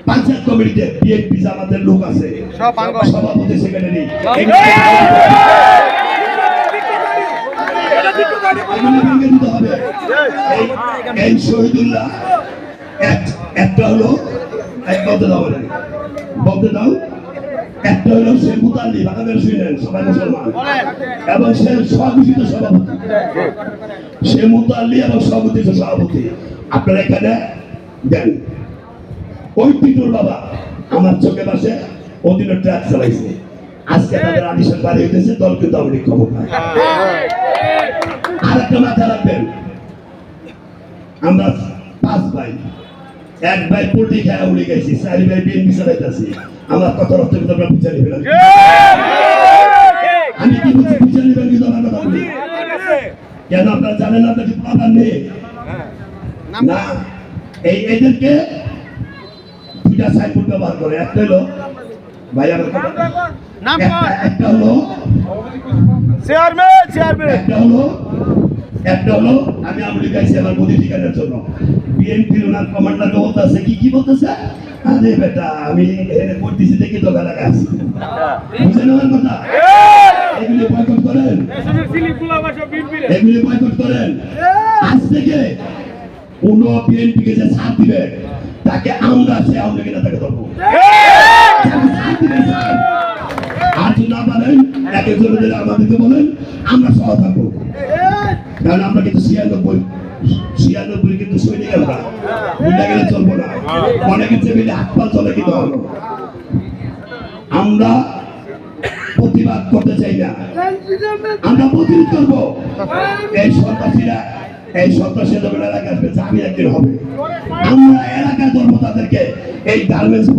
পঞ্চায়েত কমিটিতে বিএনপি জামাতের লোক আছে, সভাপতি সেক্রেটারি, এই শহীদুল্লাহ একটা হলো বলতে দাও একটা হলো সে মুতাল্লি বাংলাদেশ শুনেন সবাই মুসলমান এবং সে স্বঘোষিত সভাপতি, সে মুতাল্লি এবং স্বঘোষিত সভাপতি। আপনারা এখানে দেন ওই পিটুর বাবা আমার চোখে পাশে অধীনে ট্রাক চালাইছে, আজকে তাদের আদিশন বাড়ি হইতেছে, দল কিন্তু আওয়ামী লীগ ক্ষমতায়। আর একটা মাথা রাখবেন, আমরা 5 ভাই, 1 ভাই পোল্ট্রি খায় আওয়ামী লীগ আইছি, 4 ভাই বিএনপি চালাইতেছি। আমার কথা রক্ত কিন্তু আমরা বিচার নিবেন, আমি কি বলছি বিচার নিবেন কিন্তু আমার কথা বলি কেন আপনারা জানেন না? আপনাকে প্রমাণ নেই না। এদেরকে দুইটা সাইনবোর্ড ব্যবহার করে, একটা হলো ভাই আমার একটা হলো একটা হলো আমি আওয়ামী লীগ আইছি আমার মোদি ঠিকানার জন্য, বিএনপির ওনার কমান্ডার বলতেছে কি বলতেছে, আরে বেটা আমি এখানে করতেছি দেখি তো এলাকা আছে, বুঝলেন আমার কথা? এগুলি বয়কট করেন, এগুলি বয়কট করেন। আজ থেকে কোন বিএনপিকে যে সাথ দিবে তাকে আমরা সে আওয়ামী লীগের নেতাকে ধরবো, আর যদি না পারেন এক একজন আমাদেরকে বলেন, আমরা সহ থাকবো। কারণ আমরা কিন্তু 96 কিন্তু সৈনিক, আমরা বুঝতে গেলে চলবো না, অনেকের চেয়ে হাত পা চলে কিন্তু আমরা প্রতিবাদ করতে চাই না, আমরা প্রতিরোধ করবো। এই সন্ত্রাসী এলাকায় আসবে, চাবি একদিন হবে, আমরা এলাকায় ধরবো তাদেরকে। এই গার্মেন্টস